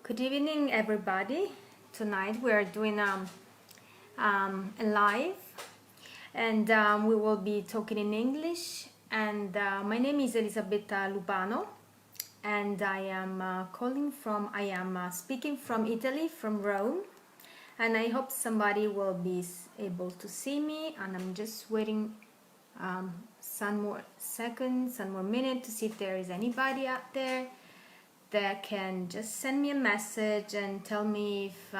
Good evening, everybody. Tonight we are doing a live, and we will be talking in English. And my name is Elisabetta Lupano, and I am speaking from Italy, from Rome. And I hope somebody will be able to see me. And I'm just waiting some more seconds, some more minutes to see if there is anybody out there that can just send me a message and tell me if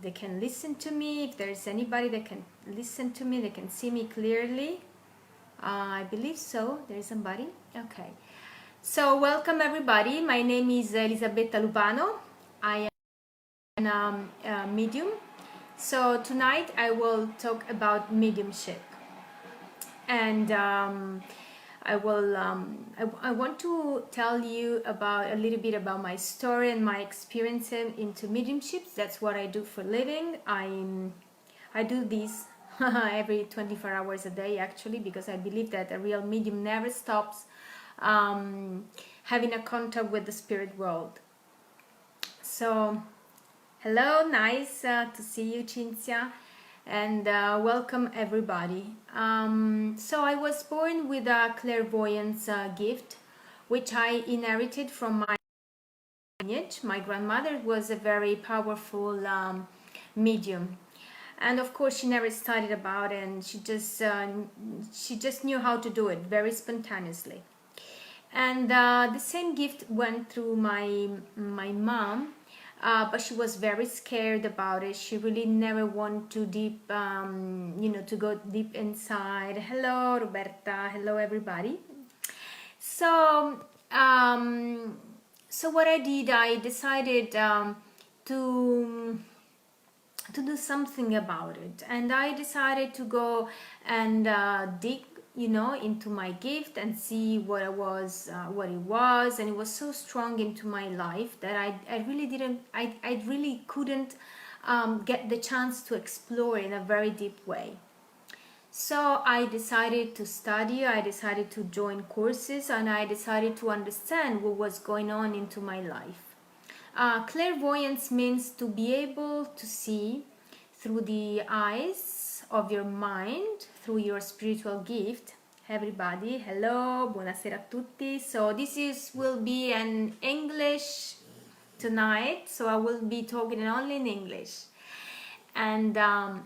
they can listen to me, if there's anybody that can listen to me, they can see me clearly. I believe so. There is somebody. Okay. So welcome everybody. My name is Elisabetta Lupano. I am a medium. So tonight I will talk about mediumship. And I want to tell you about a little bit about my story and my experience into mediumship. That's what I do for a living. I do this every 24 hours a day, actually, because I believe that a real medium never stops having a contact with the spirit world. So, hello, nice to see you, Cinzia. And welcome everybody. So I was born with a clairvoyance gift, which I inherited from my lineage. My grandmother was a very powerful medium, and of course she never studied about it, and she just knew how to do it very spontaneously. And the same gift went through my mom. But she was very scared about it. She really never wanted to to go deep inside. Hello, Roberta. Hello, everybody. So, so what I did, I decided to do something about it, and I decided to go and dig into my gift and see what it was, and it was so strong into my life that I really couldn't get the chance to explore in a very deep way. So I decided to study, I decided to join courses, and I decided to understand what was going on into my life. Clairvoyance means to be able to see through the eyes of your mind, through your spiritual gift. Everybody, hello, buonasera a tutti. So this will be an English tonight, so I will be talking only in English. And I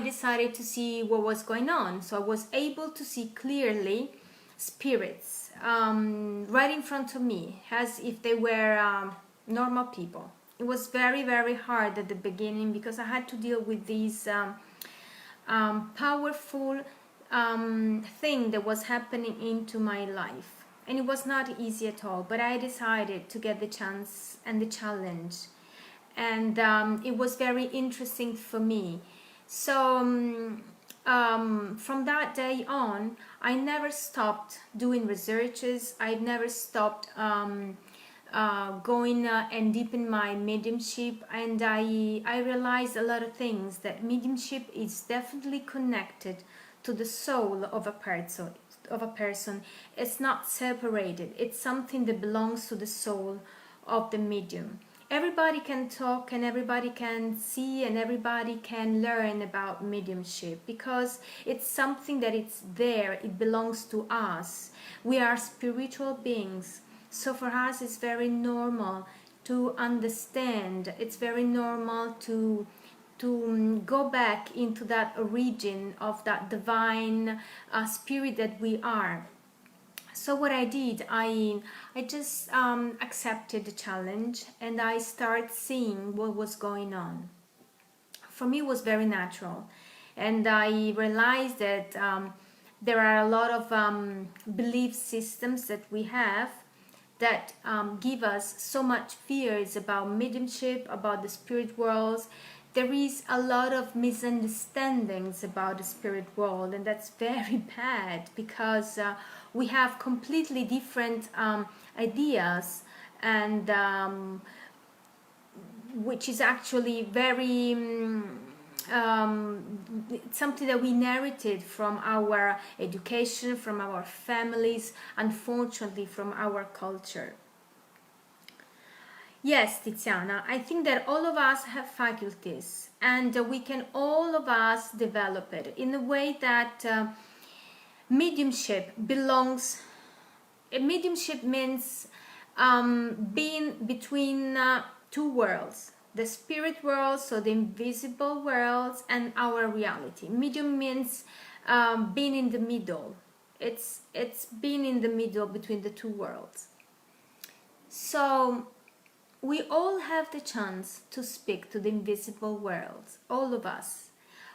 decided to see what was going on. So I was able to see clearly spirits right in front of me, as if they were normal people. It was very, very hard at the beginning because I had to deal with these powerful thing that was happening into my life, and it was not easy at all, but I decided to get the chance and the challenge, and it was very interesting for me. So from that day on, I never stopped doing researches. I never stopped going and deepen my mediumship, and I realized a lot of things, that mediumship is definitely connected to the soul of a person. It's not separated. It's something that belongs to the soul of the medium. Everybody can talk, and everybody can see, and everybody can learn about mediumship, because it's something that it's there. It belongs to us. We are spiritual beings. So for us, it's very normal to understand. It's very normal to go back into that origin of that divine spirit that we are. So what I did, I just accepted the challenge, and I started seeing what was going on. For me, it was very natural, and I realized that there are a lot of belief systems that we have that give us so much fears about mediumship, about the spirit worlds. There is a lot of misunderstandings about the spirit world, and that's very bad, because we have completely different ideas, and which is actually very something that we inherited from our education, from our families, unfortunately from our culture. Yes, Tiziana, I think that all of us have faculties, and we can all of us develop it in a way that mediumship belongs. Mediumship means being between two worlds, the spirit world, so the invisible worlds, and our reality. Medium means being in the middle. It's being in the middle between the two worlds. So we all have the chance to speak to the invisible worlds, all of us.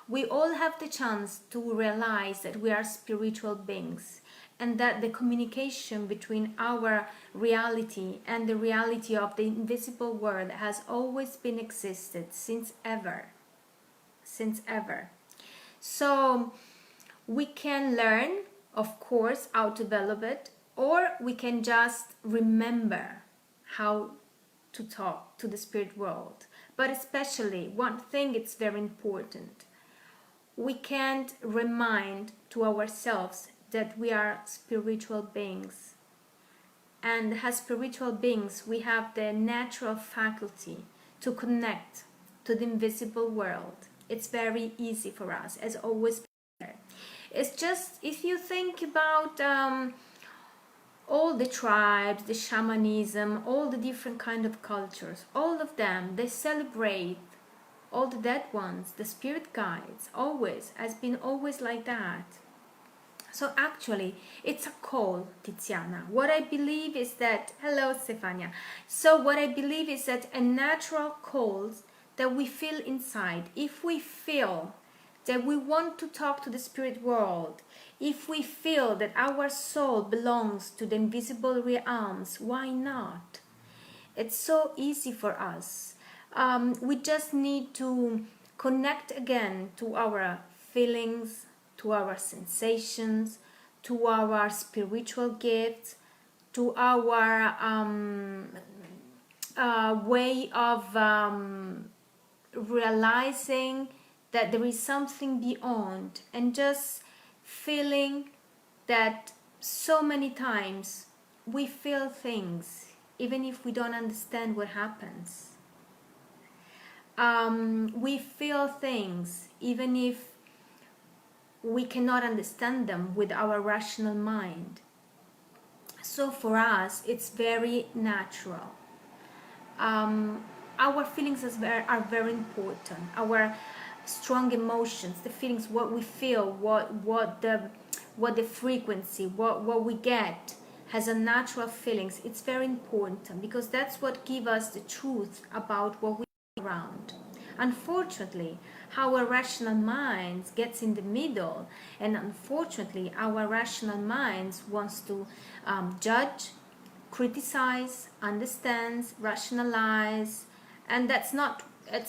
We all have the chance to realize that we are spiritual beings, and that the communication between our reality and the reality of the invisible world has always been existed since ever. So we can learn, of course, how to develop it, or we can just remember how to talk to the spirit world. But especially one thing, it's very important, we can't remind to ourselves that we are spiritual beings, and as spiritual beings we have the natural faculty to connect to the invisible world. It's very easy for us, as always. It's just, if you think about all the tribes, the shamanism, all the different kind of cultures, all of them, they celebrate all the dead ones, the spirit guides, always, has been always like that. So actually, it's a call, Tiziana. What I believe is that, hello Stefania. So what I believe is that a natural call that we feel inside, if we feel that we want to talk to the spirit world, if we feel that our soul belongs to the invisible realms, why not? It's so easy for us. We just need to connect again to our feelings, to our sensations, to our spiritual gifts, to our way of realizing that there is something beyond, and just feeling that so many times we feel things even if we don't understand what happens. We feel things even if we cannot understand them with our rational mind. So for us, it's very natural. Our feelings are very important. Our strong emotions, the feelings, what we feel, what the frequency, what we get has a natural feelings. It's very important, because that's what gives us the truth about what we around. Unfortunately, our rational minds gets in the middle, and unfortunately our rational minds wants to judge, criticize, understands, rationalize, and it's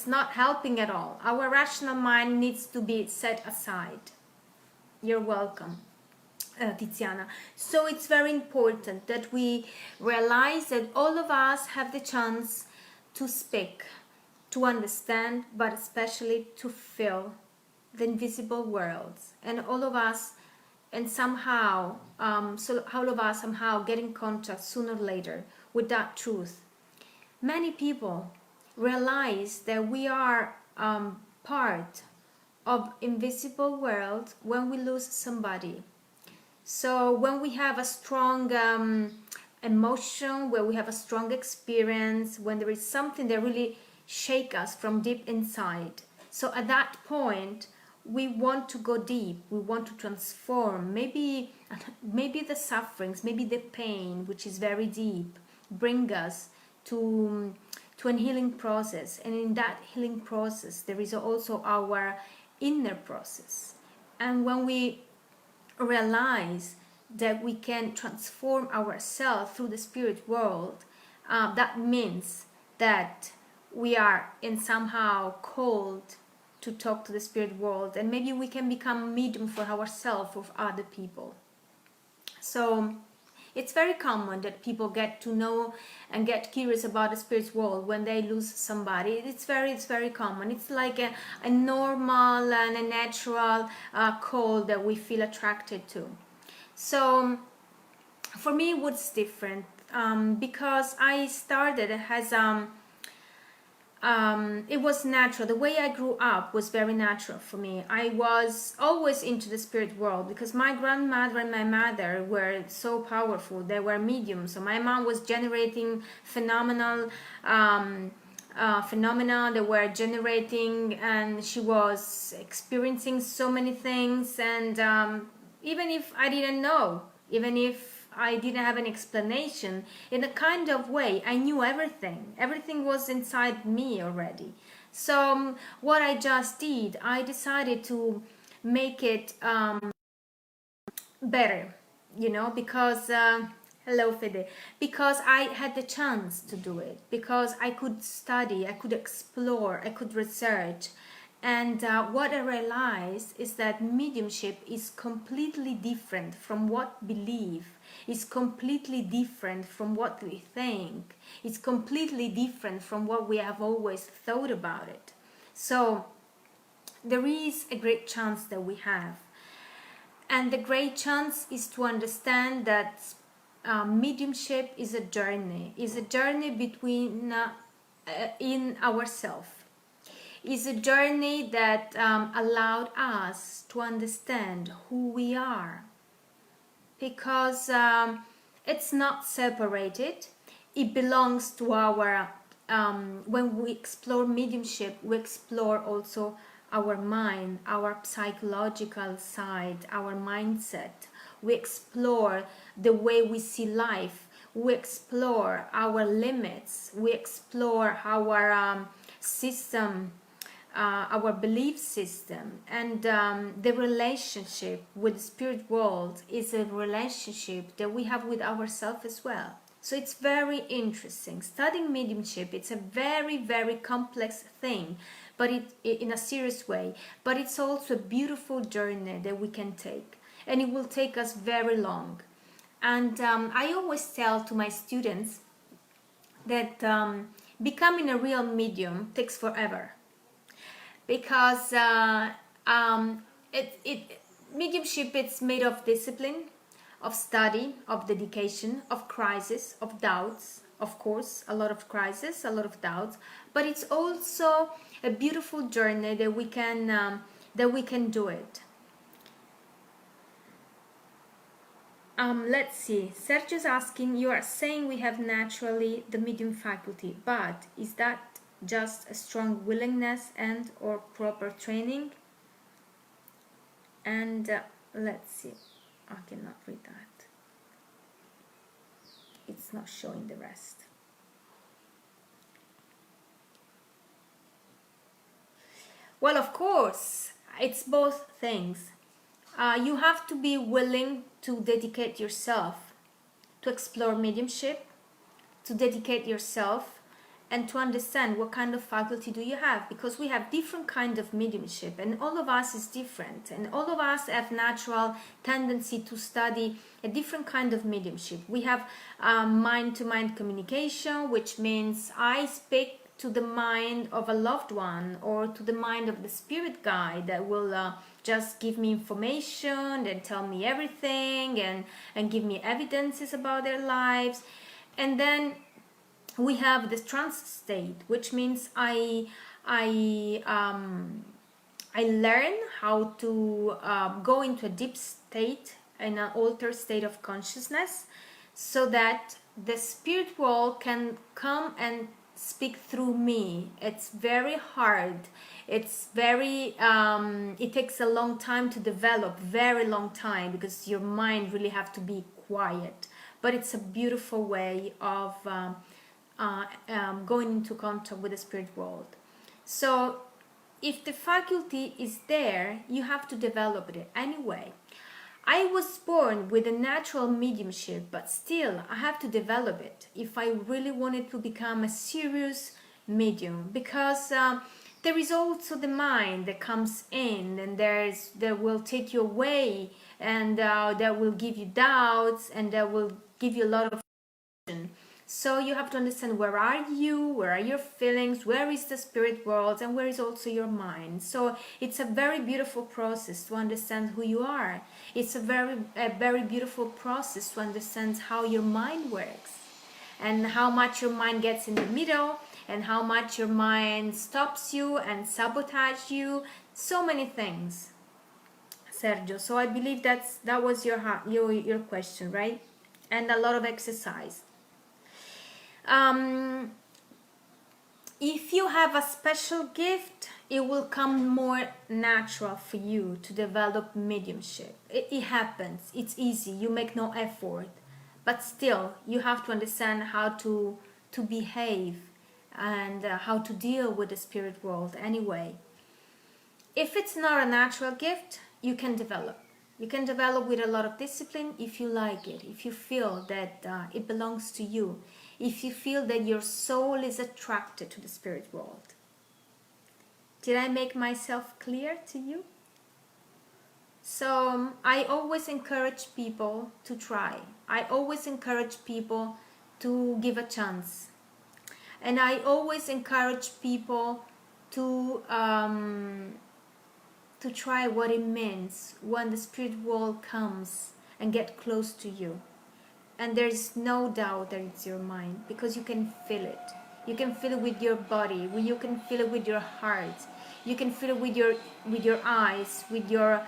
not helping at all. Our rational mind needs to be set aside. You're welcome, Tiziana. So it's very important that we realize that all of us have the chance to speak, to understand, but especially to feel the invisible worlds. And all of us, and somehow, all of us somehow get in contact sooner or later with that truth. Many people realize that we are part of invisible world when we lose somebody. So when we have a strong emotion, when we have a strong experience, when there is something that really shake us from deep inside. So at that point, we want to go deep. We want to transform. Maybe the sufferings, maybe the pain, which is very deep, bring us to a healing process. And in that healing process, there is also our inner process. And when we realize that we can transform ourselves through the spirit world, that means that we are in somehow called to talk to the spirit world, and maybe we can become medium for ourselves, for other people. So It's very common that people get to know and get curious about the spirit world when they lose somebody. It's very common. It's like a normal and a natural call that we feel attracted to. So for me, what's different? Because I started as it was natural. The way I grew up was very natural for me. I was always into the spirit world because my grandmother and my mother were so powerful. They were mediums. So my mom was generating phenomena. They were generating, and she was experiencing so many things. And even if I didn't know, even if I didn't have an explanation, in a kind of way, I knew everything. Everything was inside me already. So what I just did, I decided to make it better, because hello Fede, because I had the chance to do it, because I could study, I could explore, I could research. And what I realized is that mediumship is completely different from what we believe. It's completely different from what we think. It's completely different from what we have always thought about it. So there is a great chance that we have. And the great chance is to understand that mediumship is a journey between in ourselves. Is a journey that allowed us to understand who we are, because it's not separated. It belongs to our when we explore mediumship, we explore also our mind, our psychological side, our mindset. We explore the way we see life. We explore our limits. We explore our system, our belief system. And the relationship with the spirit world is a relationship that we have with ourselves as well. So it's very interesting. Studying mediumship, it's a very complex thing, but it in a serious way. But it's also a beautiful journey that we can take, and it will take us very long. And I always tell to my students that becoming a real medium takes forever, because mediumship, it's made of discipline, of study, of dedication, of crisis, of doubts. Of course, a lot of crisis, a lot of doubts, but it's also a beautiful journey that we can do it. Let's see. Sergio's asking, you are saying we have naturally the medium faculty, but is that just a strong willingness and or proper training? And let's see. I cannot read that. It's not showing the rest. Well, of course, it's both things. You have to be willing to dedicate yourself to explore mediumship, to dedicate yourself, and to understand what kind of faculty do you have, because we have different kind of mediumship, and all of us is different, and all of us have natural tendency to study a different kind of mediumship. We have mind-to-mind communication, which means I speak to the mind of a loved one or to the mind of the spirit guide that will just give me information and tell me everything and give me evidences about their lives. And then we have the trance state, which means I learn how to go into a deep state, in an altered state of consciousness, so that the spirit world can come and speak through me. It's very hard. It's very it takes a long time to develop, very long time, because your mind really have to be quiet. But it's a beautiful way of going into contact with the spirit world. So if the faculty is there, you have to develop it anyway. I was born with a natural mediumship, but still I have to develop it if I really wanted to become a serious medium, because there is also the mind that comes in, and there will take you away and that will give you doubts, and that will give you a lot of. So you have to understand, where are you, where are your feelings, where is the spirit world, and where is also your mind. So it's a very beautiful process to understand who you are. It's a very beautiful process to understand how your mind works, and how much your mind gets in the middle, and how much your mind stops you and sabotage you. So many things, Sergio. So I believe that was your question, right? And a lot of exercise. If you have a special gift, it will come more natural for you to develop mediumship. It happens. It's easy. You make no effort. But still, you have to understand how to behave, and how to deal with the spirit world anyway. If it's not a natural gift, you can develop. You can develop with a lot of discipline if you like it, if you feel that it belongs to you, if you feel that your soul is attracted to the spirit world. Did I make myself clear to you? So I always encourage people to try. I always encourage people to give a chance. And I always encourage people to try what it means when the spirit world comes and get close to you. And there's no doubt that it's your mind, because you can feel it. You can feel it with your body, you can feel it with your heart, you can feel it with your eyes, with your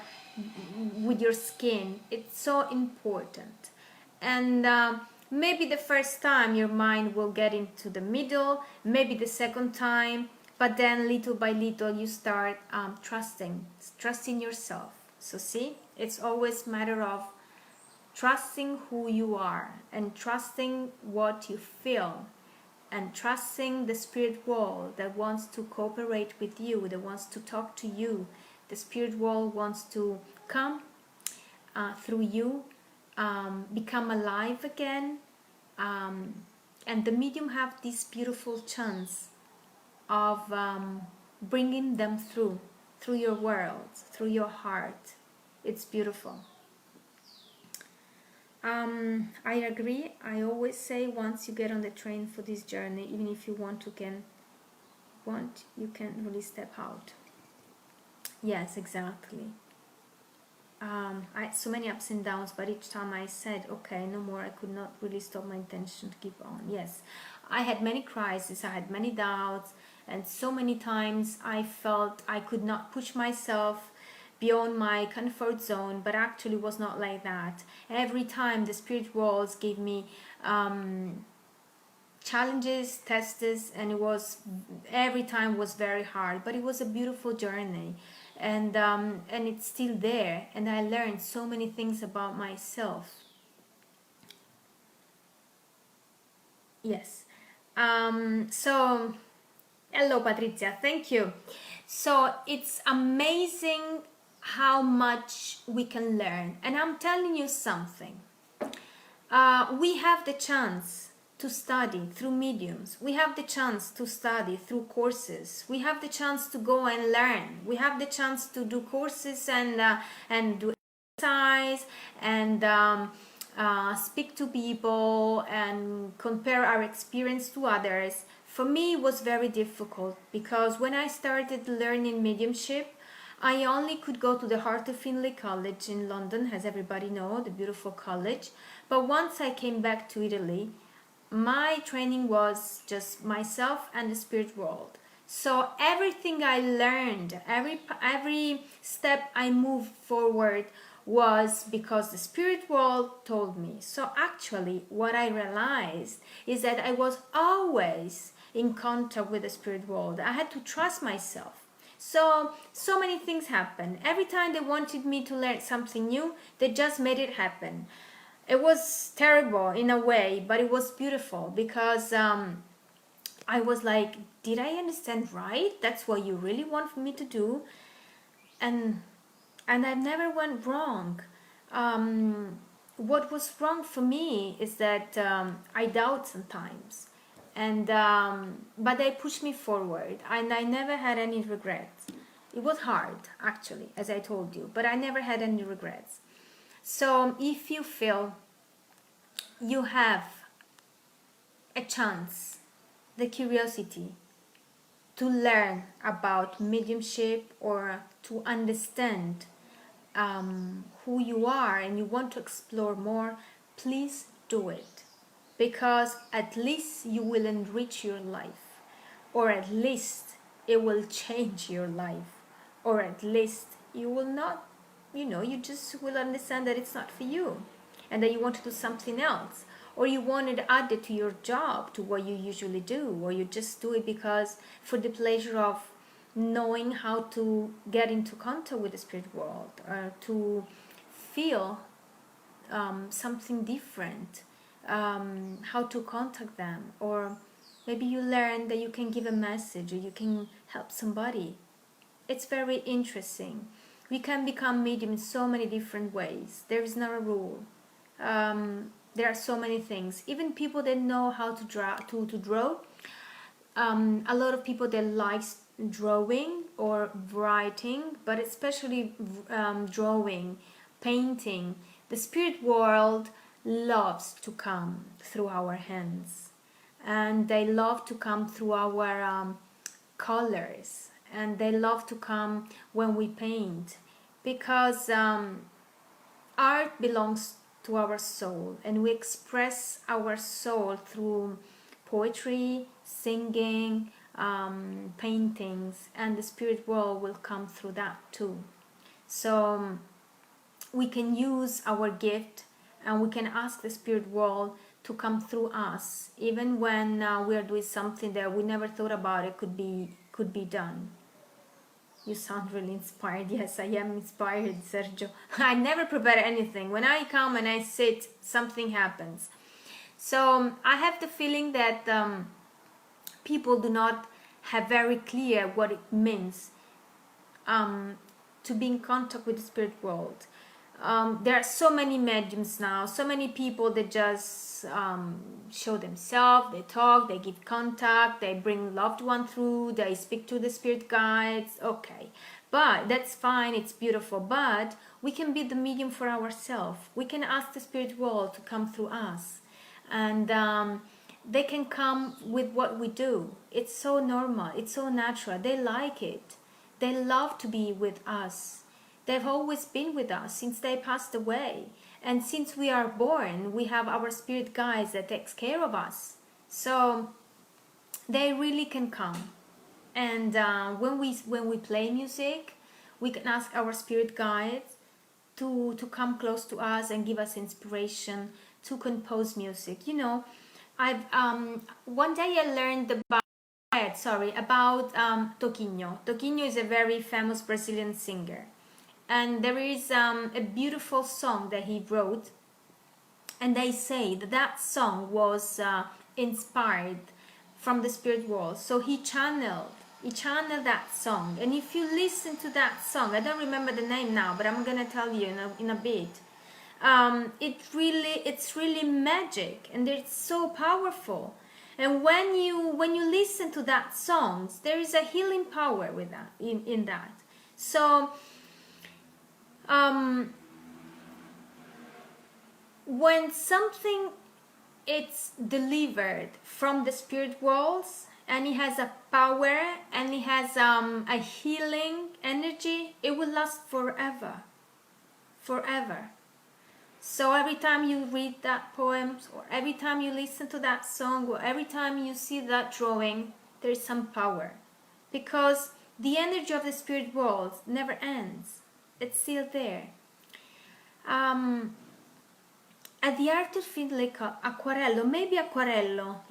skin. It's so important. And maybe the first time your mind will get into the middle, maybe the second time, but then little by little you start trusting yourself. So see, it's always a matter of trusting who you are, and trusting what you feel, and trusting the spirit world that wants to cooperate with you, that wants to talk to you. The spirit world wants to come through you, become alive again, and the medium have this beautiful chance of bringing them through your world, through your heart. It's beautiful. I agree. I always say, once you get on the train for this journey, even if you you can really step out. Yes, exactly. I had so many ups and downs, but each time I said, okay, no more, I could not really stop my intention to keep on. Yes, I had many crises, I had many doubts, and so many times I felt I could not push myself beyond my comfort zone, but actually was not like that. Every time the spirit worlds gave me challenges, tests, and every time was very hard, but it was a beautiful journey, and it's still there, and I learned so many things about myself. Yes. So hello Patrizia, thank you. So it's amazing how much we can learn, and I'm telling you something. We have the chance to study through mediums. We have the chance to study through courses. We have the chance to go and learn. We have the chance to do courses and do exercise and speak to people and compare our experience to others. For me, it was very difficult, because when I started learning mediumship, I only could go to the Heart of Finlay College in London, as everybody knows, the beautiful college. But once I came back to Italy, my training was just myself and the spirit world. So everything I learned, every step I moved forward was because the spirit world told me. So actually what I realized is that I was always in contact with the spirit world. I had to trust myself. So many things happened. Every time they wanted me to learn something new, they just made it happen. It was terrible in a way, but it was beautiful, because I was like, did I understand right? That's what you really want me to do? And I never went wrong. What was wrong for me is that I doubt sometimes, and but they pushed me forward, and I never had any regrets. It was hard, actually, as I told you, but I never had any regrets. So if you feel you have a chance, the curiosity to learn about mediumship or to understand who you are and you want to explore more, please do it, because at least you will enrich your life, or at least it will change your life, or at least you will not, you just will understand that it's not for you and that you want to do something else, or you want to add it to your job, to what you usually do, or you just do it because for the pleasure of knowing how to get into contact with the spirit world, or to feel something different, how to contact them, or maybe you learn that you can give a message or you can help somebody. It's very interesting. We can become medium in so many different ways. There is not a rule. There are so many things. Even people that know how to draw. A lot of people that likes drawing or writing, but especially drawing, painting. The spirit world loves to come through our hands, and they love to come through our colors, and they love to come when we paint, because art belongs to our soul, and we express our soul through poetry, singing, paintings, and the spirit world will come through that too. So we can use our gift, and we can ask the spirit world to come through us, even when we are doing something that we never thought about it could be done. You sound really inspired. Yes, I am inspired, Sergio. I never prepare anything. When I come and I sit, something happens. So I have the feeling that people do not have very clear what it means to be in contact with the spirit world. There are so many mediums now, so many people that just show themselves, they talk, they give contact, they bring loved one through, they speak to the spirit guides. Okay, but that's fine, it's beautiful, but we can be the medium for ourselves. We can ask the spirit world to come through us, and they can come with what we do. It's so normal, it's so natural, they like it, they love to be with us. They've always been with us since they passed away. And since we are born, we have our spirit guides that takes care of us. So they really can come. And when we play music, we can ask our spirit guides to come close to us and give us inspiration to compose music. I've one day I learned about Toquinho. Toquinho is a very famous Brazilian singer. And there is a beautiful song that he wrote, and they say that song was inspired from the spirit world. So he channeled that song. And if you listen to that song, I don't remember the name now, but I'm gonna tell you in a bit. It's really magic, and it's so powerful. And when you listen to that song, there is a healing power with that in that. So when something it's delivered from the spirit worlds, and it has a power, and it has a healing energy, it will last forever. So every time you read that poem, or every time you listen to that song, or every time you see that drawing, there is some power, because the energy of the spirit world never ends. It's still there. At the art of fiddle, acquarello, maybe acquarello,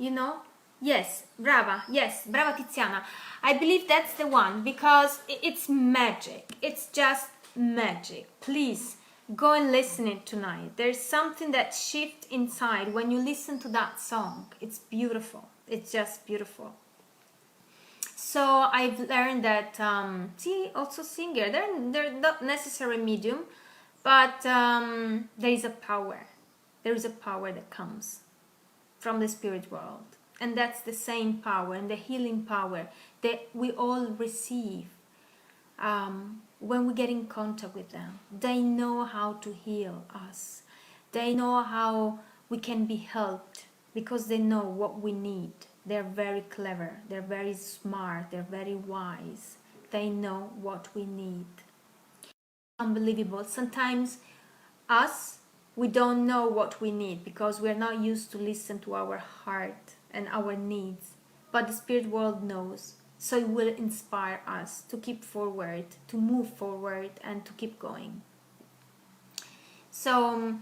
Yes, brava Tiziana. I believe that's the one, because it's magic. It's just magic. Please go and listen it tonight. There's something that shifts inside when you listen to that song. It's beautiful. It's just beautiful. So I've learned that also singer, they're not necessarily medium, but there is a power. There is a power that comes from the spirit world, and that's the same power and the healing power that we all receive. when we get in contact with them. They know how to heal us. They know how we can be helped because they know what we need. They're very clever, they're very smart, they're very wise. They know what we need. Unbelievable. Sometimes us, we don't know what we need because we're not used to listen to our heart and our needs. But the spirit world knows. So it will inspire us to keep forward, to move forward, and to keep going. So,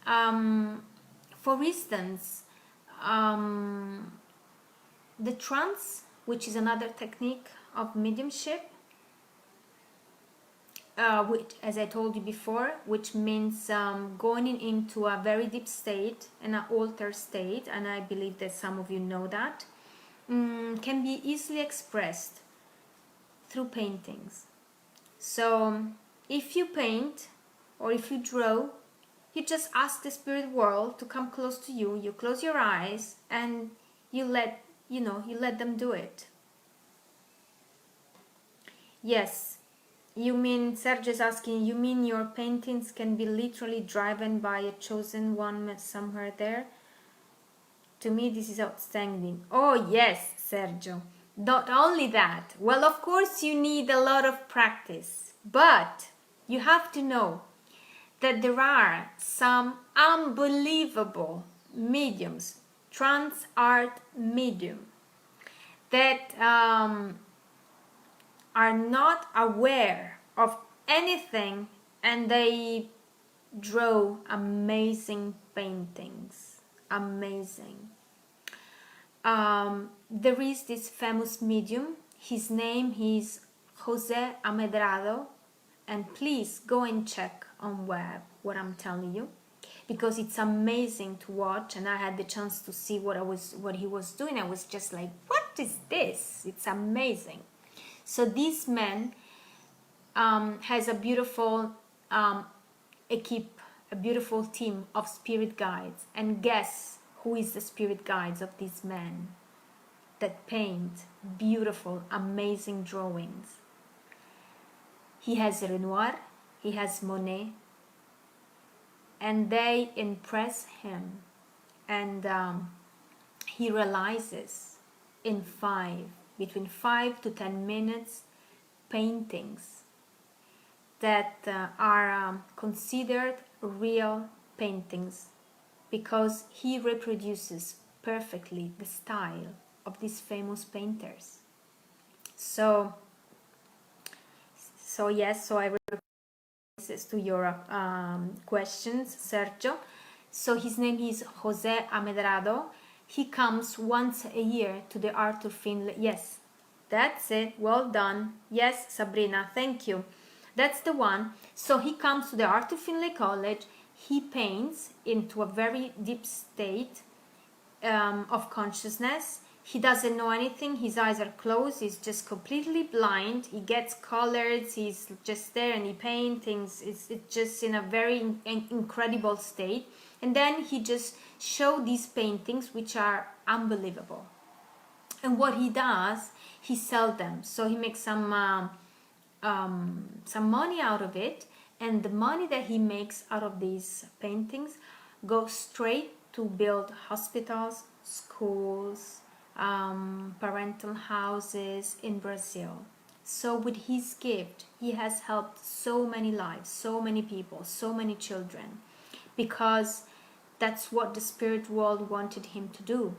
for instance, the trance, which is another technique of mediumship, which, as I told you before, which means going into a very deep state, and an altered state, and I believe that some of you know that, can be easily expressed through paintings. So if you paint or if you draw, you just ask the spirit world to come close to you. You close your eyes and you let them do it. Yes, you mean, Sergio is asking, you mean your paintings can be literally driven by a chosen one somewhere there? To me, this is outstanding. Oh yes, Sergio. Not only that, well, of course you need a lot of practice, but you have to know that there are some unbelievable mediums, trance art medium, that are not aware of anything, and they draw amazing paintings. Amazing. There is this famous medium. His name is Jose Amedrado, and please go and check on web what I'm telling you, because it's amazing to watch. And I had the chance to see what he was doing. I was just like, what is this? It's amazing. So this man has a beautiful equipe, a beautiful team of spirit guides. And guess who is the spirit guides of this man that paint beautiful, amazing drawings? He has Renoir, he has Monet, and they impress him, and he realizes in between 5 to 10 minutes paintings that are considered real paintings, because he reproduces perfectly the style of these famous painters. So yes, so I responses to your questions, Sergio. So his name is Jose Amedrado. He comes once a year to the Arthur Findlay. Yes, that's it. Well done. Yes, Sabrina, thank you. That's the one. So he comes to the Arthur Findlay College. He paints into a very deep state of consciousness. He doesn't know anything. His eyes are closed. He's just completely blind. He gets colors. He's just there and he paints things. It's just in a very incredible state. And then he just shows these paintings, which are unbelievable. And what he does, he sells them. So he makes some money out of it. And the money that he makes out of these paintings goes straight to build hospitals, schools, parental houses in Brazil. So with his gift, he has helped so many lives, so many people, so many children, because that's what the spirit world wanted him to do.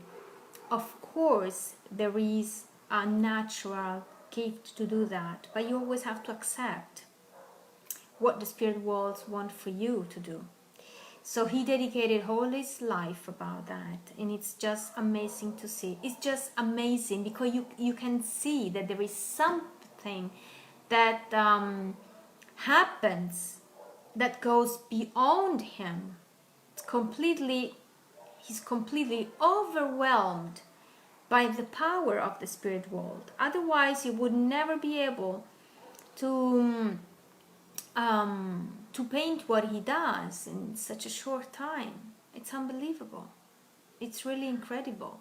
Of course, there is a natural gift to do that, but you always have to accept what the spirit world wants for you to do. So he dedicated all his life about that, and it's just amazing to see. It's just amazing because you can see that there is something that happens that goes beyond him. He's completely overwhelmed by the power of the spirit world. Otherwise, he would never be able to paint what he does in such a short time. It's unbelievable. It's really incredible.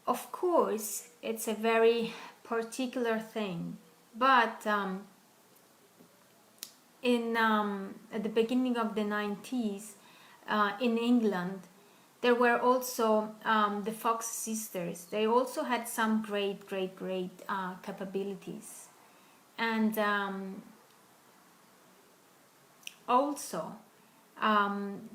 Of course, it's a very particular thing But at the beginning of the 90s, in England, there were also the Fox sisters. They also had some great capabilities. And also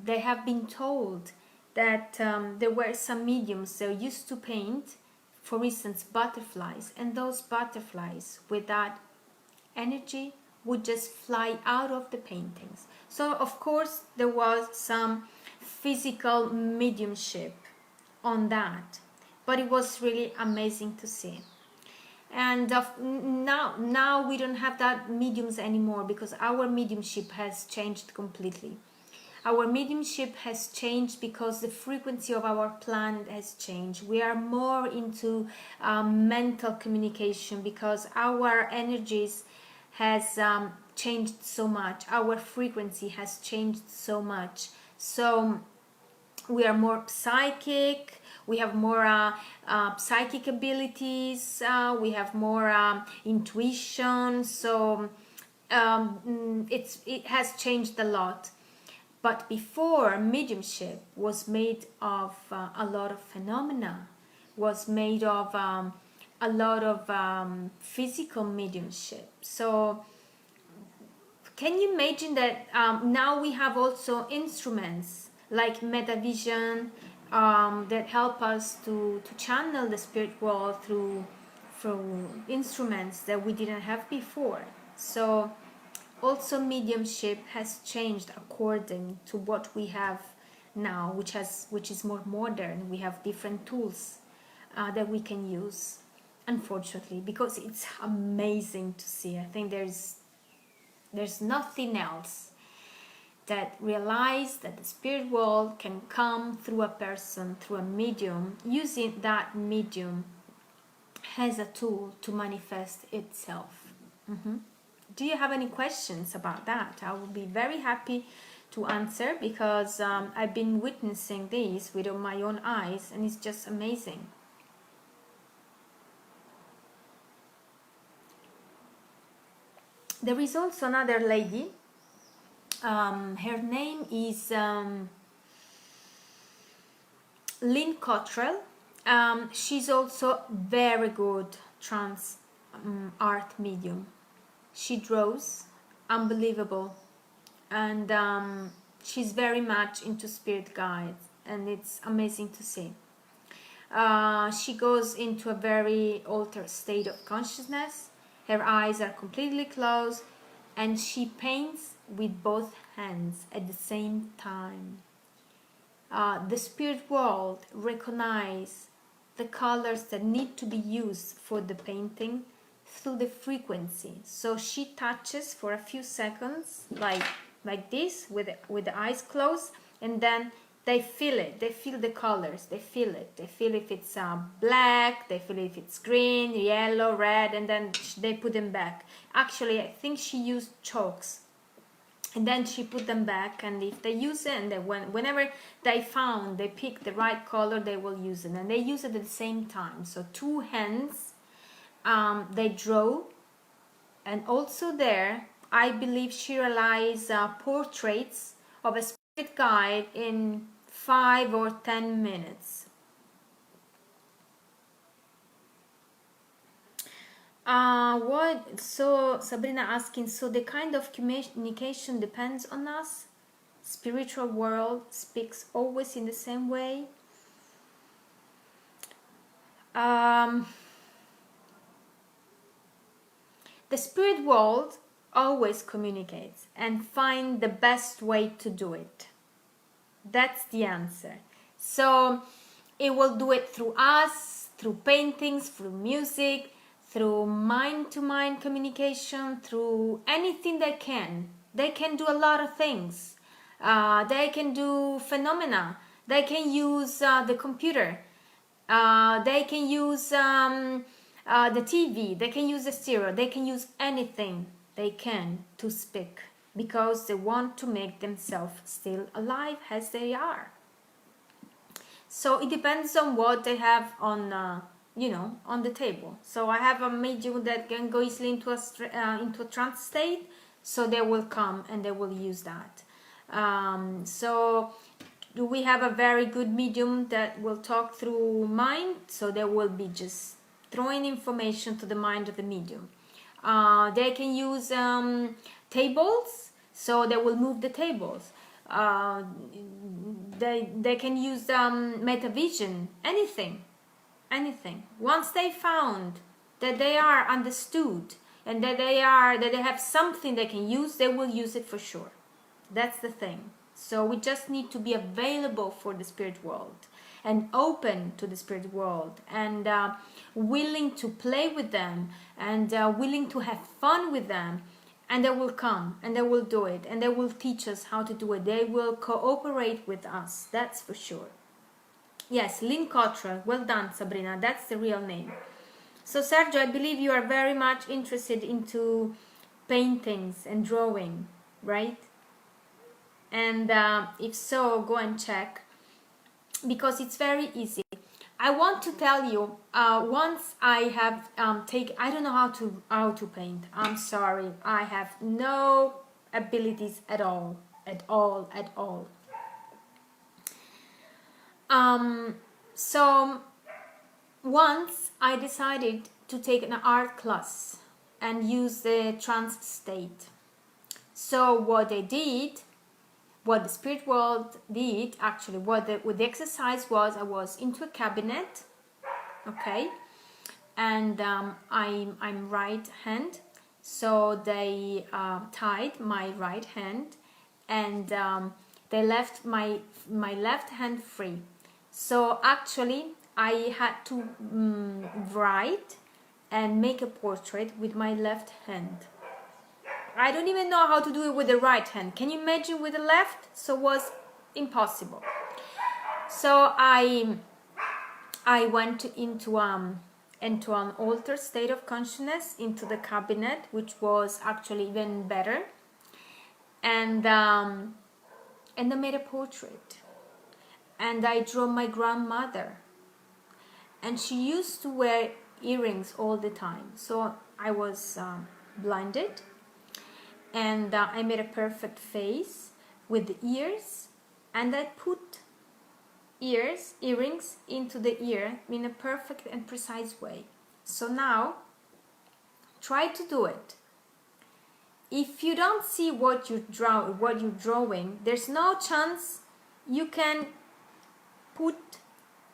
they have been told that there were some mediums that used to paint, for instance, butterflies, and those butterflies with that energy would just fly out of the paintings. So of course there was some physical mediumship on that, but it was really amazing to see. And now we don't have that mediums anymore, because our mediumship has changed completely. Our mediumship has changed because the frequency of our planet has changed. We are more into mental communication, because our energies has changed so much. Our frequency has changed so much. So we are more psychic. We have more psychic abilities. We have more intuition. So it has changed a lot. But before, mediumship was made of a lot of phenomena, was made of a lot of physical mediumship. So can you imagine that now we have also instruments like metavision that help us to channel the spirit world through instruments that we didn't have before. So also mediumship has changed according to what we have now, which is more modern. We have different tools that we can use, unfortunately, because it's amazing to see. I think there's nothing else that realize that the spirit world can come through a person, through a medium, using that medium as a tool to manifest itself. Do you have any questions about that? I will be very happy to answer, because I've been witnessing this with my own eyes, and it's just amazing. There is also another lady. Her name is Lynn Cottrell. She's also very good trance art medium. She draws unbelievable, and she's very much into spirit guides, and it's amazing to see. She goes into a very altered state of consciousness. Her eyes are completely closed, and she paints with both hands at the same time. The spirit world recognizes the colors that need to be used for the painting through the frequency. So she touches for a few seconds like this with the eyes closed, and then they feel it. They feel the colors. They feel it. They feel if it's black. They feel if it's green, yellow, red, and then they put them back. Actually, I think she used chalks, and then she put them back. And if they use it, and whenever they pick the right color, they will use it, and they use it at the same time. So two hands. They draw, and also there, I believe she realized portraits of a spirit guide in 5 or 10 minutes. So Sabrina asking, so the kind of communication depends on us? Spiritual world speaks always in the same way? The spirit world always communicates and find the best way to do it. That's the answer. So it will do it through us, through paintings, through music, through mind-to-mind communication, through anything they can. They can do a lot of things. They can do phenomena. They can use the computer. They can use the TV. They can use the stereo. They can use anything they can to speak, because they want to make themselves still alive as they are. So it depends on what they have on you know, on the table. So I have a medium that can go easily into a trance state, so they will come and they will use that. So we have a very good medium that will talk through mind, so they will be just throwing information to the mind of the medium. They can use tables, so they will move the tables. They can use metavision, anything. Once they found that they are understood and that they have something they can use, they will use it for sure. That's the thing. So we just need to be available for the spirit world and open to the spirit world and willing to play with them and willing to have fun with them, and they will come and they will do it and they will teach us how to do it. They will cooperate with us, that's for sure. Yes, Lynn Cottrell. Well done, Sabrina. That's the real name. So, Sergio, I believe you are very much interested into paintings and drawing, right? And if so, go and check, because it's very easy. I want to tell you, once I have I don't know how to paint. I'm sorry. I have no abilities at all. So once I decided to take an art class and use the trance state. So what the spirit world did, actually, what the exercise was, I was into a cabinet, okay, and I'm right hand, so they tied my right hand and they left my left hand free. So actually I had to write and make a portrait with my left hand. I don't even know how to do it with the right hand. Can you imagine with the left? So it was impossible. So I went into an altered state of consciousness, into the cabinet, which was actually even better, and I made a portrait, and I drew my grandmother, and she used to wear earrings all the time. So I was blinded. And I made a perfect face with the ears, and I put earrings into the ear in a perfect and precise way. So now try to do it. If you don't see what you're drawing, there's no chance you can put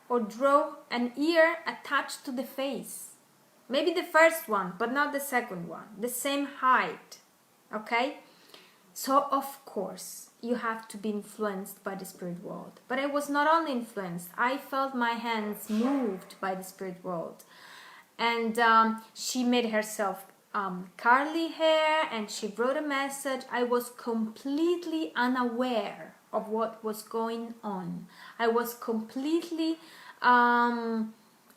or draw an ear attached to the face. Maybe the first one, but not the second one, the same height. Okay, so of course you have to be influenced by the spirit world. But I was not only influenced, I felt my hands moved by the spirit world. And she made herself curly hair, and she wrote a message. I was completely unaware of what was going on. I was completely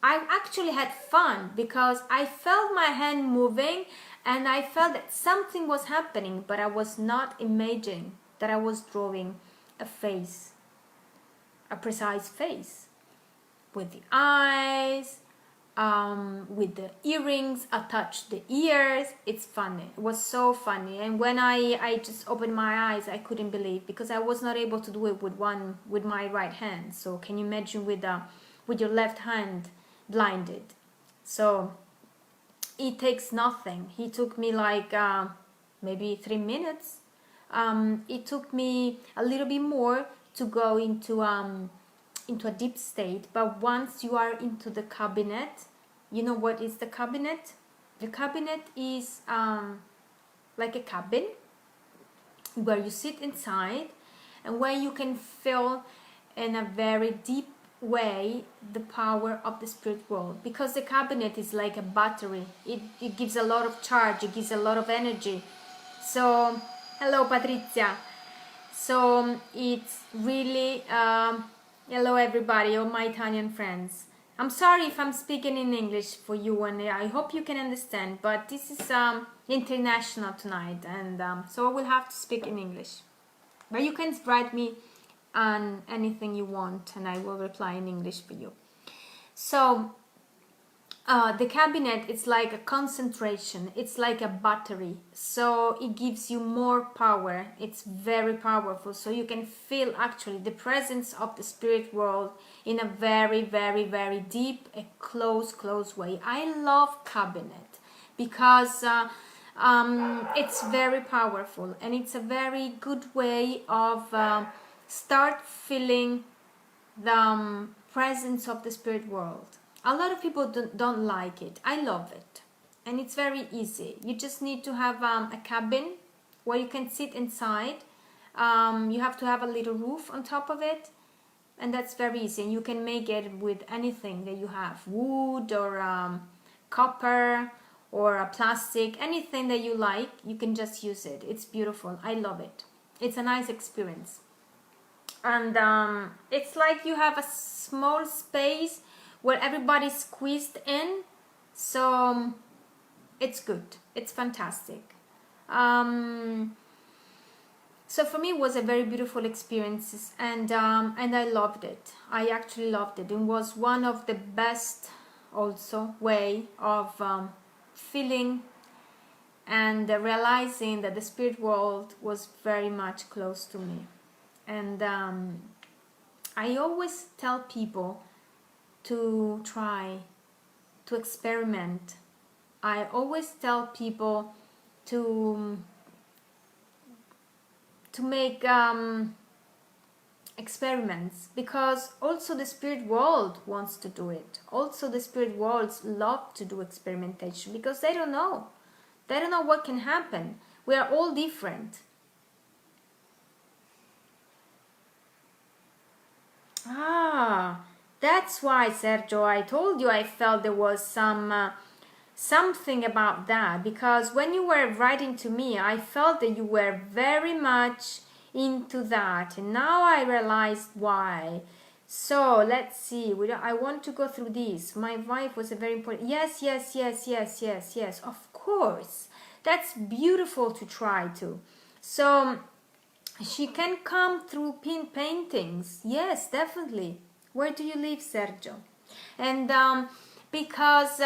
I actually had fun, because I felt my hand moving and I felt that something was happening, but I was not imagining that I was drawing a face, a precise face, with the eyes, with the earrings attached to the ears. It's funny. It was so funny. And when I just opened my eyes, I couldn't believe, because I was not able to do it with my right hand. So can you imagine with your left hand blinded? So it takes nothing. It took me like maybe 3 minutes. It took me a little bit more to go into a deep state. But once you are into the cabinet, you know what is the cabinet? The cabinet is like a cabin where you sit inside and where you can feel in a very deep way the power of the spirit world, because the cabinet is like a battery. It gives a lot of charge, it gives a lot of energy. So hello Patrizia. So it's really hello everybody, all my Italian friends. I'm sorry if I'm speaking in English for you, and I hope you can understand, but this is international tonight, and so I will have to speak in English, but you can write me on anything you want and I will reply in English for you. So The cabinet, it's like a concentration, it's like a battery, so it gives you more power. It's very powerful, so you can feel actually the presence of the spirit world in a very, very, very deep and close way. I love cabinet because it's very powerful, and it's a very good way of start feeling the presence of the spirit world. A lot of people don't like it. I love it, and it's very easy. You just need to have a cabin where you can sit inside. You have to have a little roof on top of it, and that's very easy. And you can make it with anything that you have, wood or copper or a plastic, anything that you like. You can just use it. It's beautiful. I love it. It's a nice experience. And it's like you have a small space where everybody's squeezed in, so it's good, it's fantastic. So for me it was a very beautiful experience, and I loved it. I actually loved it. It was one of the best also way of feeling and realizing that the spirit world was very much close to me. And I always tell people to try to experiment. I always tell people to make experiments, because also the spirit world wants to do it. Also the spirit worlds love to do experimentation, because they don't know what can happen. We are all different. That's why, Sergio, I told you I felt there was something about that, because when you were writing to me, I felt that you were very much into that, and now I realized why. So let's see. I want to go through this. My wife was a very important. Yes. Of course, that's beautiful to try to. So she can come through paintings. Yes, definitely. Where do you live, Sergio? And because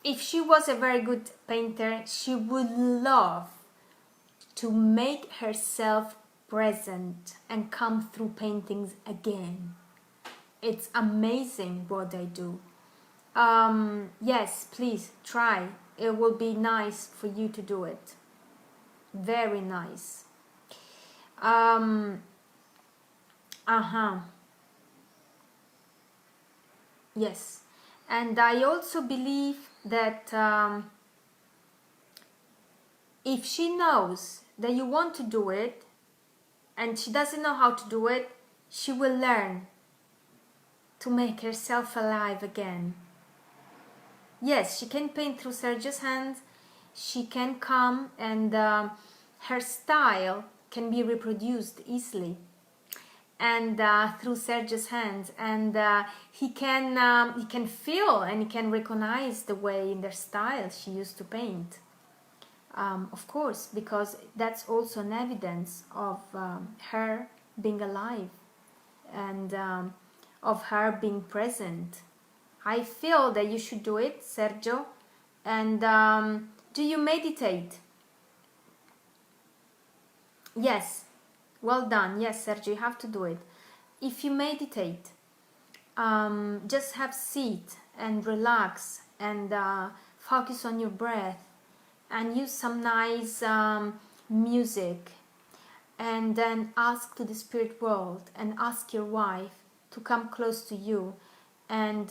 if she was a very good painter, she would love to make herself present and come through paintings again. It's amazing what they do. Yes, please try. It will be nice for you to do it. Very nice. Yes, and I also believe that if she knows that you want to do it and she doesn't know how to do it, she will learn to make herself alive again. Yes, she can paint through Sergio's hands. She can come, and her style can be reproduced easily, and through Sergio's hands, and he can feel and he can recognize the way in their style she used to paint. Of course, because that's also an evidence of her being alive, and of her being present. I feel that you should do it, Sergio. And do you meditate? Yes. Well done. Yes, Sergio, you have to do it. If you meditate, just have seat and relax, and focus on your breath, and use some nice music, and then ask to the spirit world, and ask your wife to come close to you, and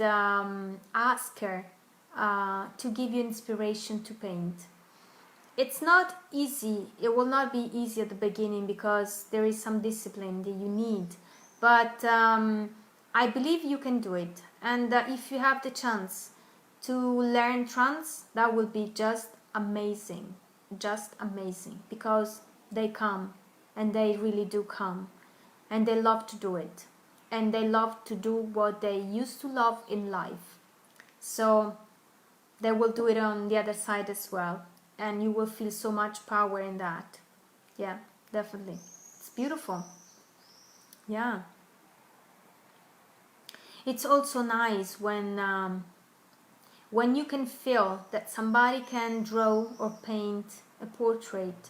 ask her to give you inspiration to paint. It's not easy. It will not be easy at the beginning, because there is some discipline that you need. But I believe you can do it. And if you have the chance to learn trance, that will be just amazing. Just amazing. Because they come, and they really do come. And they love to do it. And they love to do what they used to love in life. So they will do it on the other side as well. And you will feel so much power in that. Yeah, definitely. It's beautiful. Yeah. It's also nice when when you can feel that somebody can draw or paint a portrait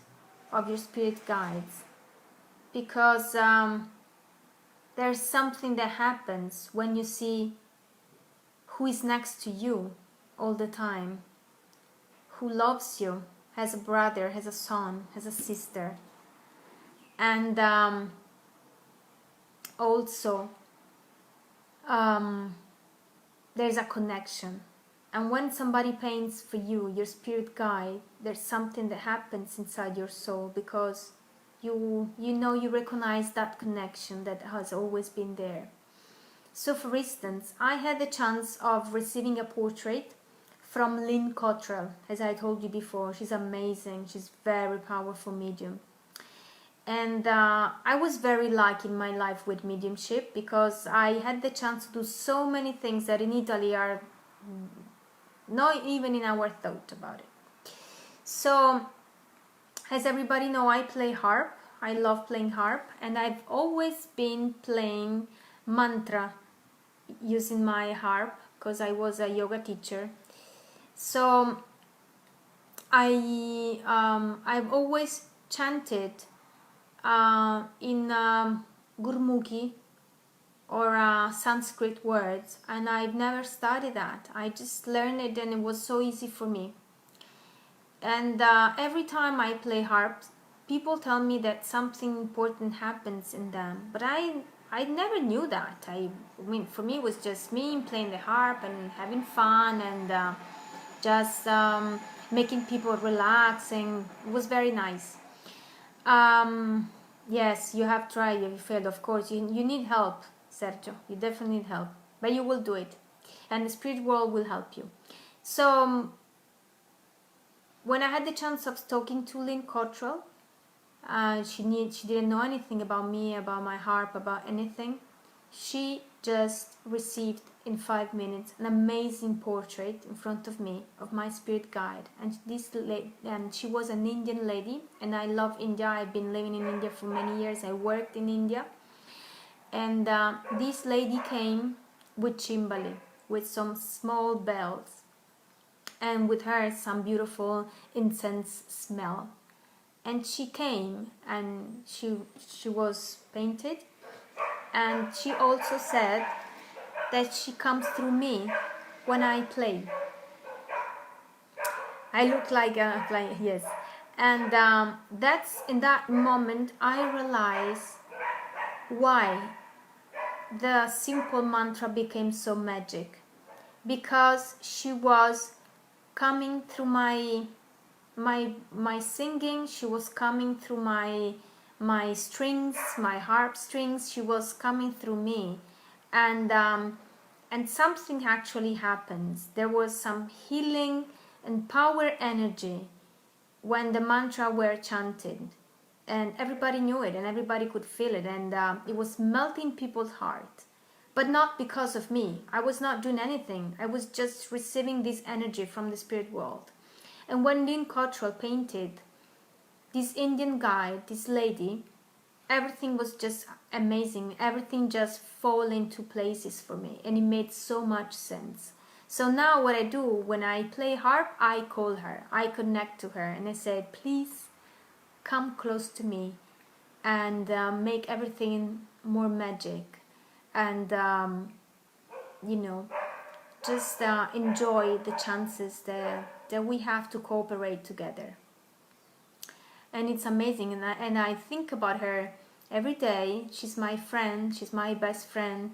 of your spirit guides, because there's something that happens when you see who is next to you all the time, who loves you, has a brother, has a son, has a sister. And also there's a connection. And when somebody paints for you, your spirit guide, there's something that happens inside your soul, because you recognize that connection that has always been there. So for instance, I had the chance of receiving a portrait from Lynn Cottrell. As I told you before, she's amazing, she's very powerful medium. And I was very lucky in my life with mediumship, because I had the chance to do so many things that in Italy are not even in our thought about it. So, as everybody know, I play harp. I love playing harp, and I've always been playing mantra using my harp, because I was a yoga teacher. So I've always chanted in Gurmukhi or Sanskrit words, and I've never studied that. I just learned it, and it was so easy for me. And every time I play harp, people tell me that something important happens in them, but I never knew that. I mean, for me it was just me playing the harp and having fun, and just making people relaxing. It was very nice. Yes, you have tried, you failed, of course. You need help, Sergio. You definitely need help, but you will do it, and the spirit world will help you. So when I had the chance of talking to Lynn Cottrell, she didn't know anything about me, about my harp, about anything. She just received in 5 minutes an amazing portrait in front of me of my spirit guide, and she was an Indian lady, and I love India. I've been living in India for many years. I worked in India, and this lady came with chimbali, with some small bells, and with her some beautiful incense smell. And she came, and she was painted, and she also said that she comes through me when I play. I look like yes, and that's in that moment I realized why the simple mantra became so magic, because she was coming through my singing. She was coming through my strings, my harp strings. She was coming through me, and something actually happens. There was some healing and power energy when the mantra were chanted, and everybody knew it, and everybody could feel it, and it was melting people's heart. But not because of me. I was not doing anything. I was just receiving this energy from the spirit world. And when Lynn Cottrell painted this Indian guide, this lady, everything was just amazing. Everything just fall into places for me, and it made so much sense. So now what I do when I play harp, I call her, I connect to her, and I say, please come close to me and make everything more magic, and just enjoy the chances that we have to cooperate together. And it's amazing, and I think about her every day. She's my friend, she's my best friend.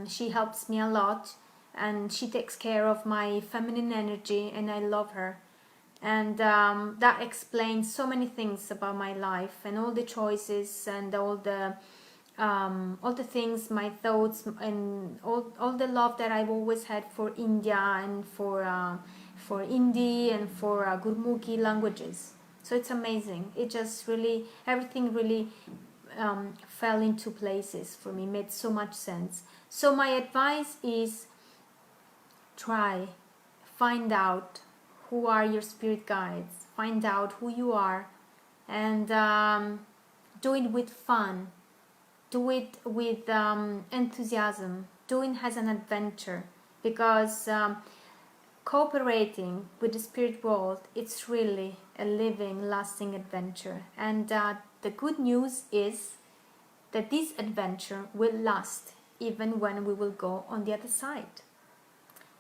She helps me a lot, and she takes care of my feminine energy, and I love her. And that explains so many things about my life, and all the choices, and all the things, my thoughts, and all the love that I've always had for India, and for Hindi, and for Gurmukhi languages. So it's amazing. It just really, everything really fell into places for me, made so much sense. So my advice is, try, find out who are your spirit guides, find out who you are, and do it with fun, do it with enthusiasm, do it as an adventure, because cooperating with the spirit world, it's really a living, lasting adventure. And the good news is that this adventure will last even when we will go on the other side,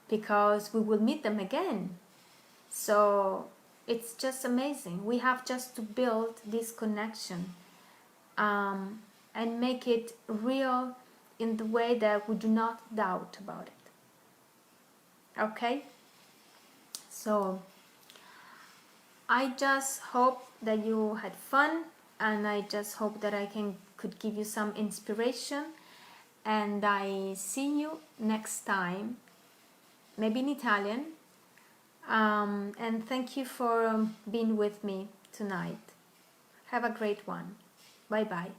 because we will meet them again. So it's just amazing. We have just to build this connection and make it real in the way that we do not doubt about it. Okay? So I just hope that you had fun, and I just hope that I could give you some inspiration, and I see you next time, maybe in Italian. And thank you for being with me tonight. Have a great one. Bye bye.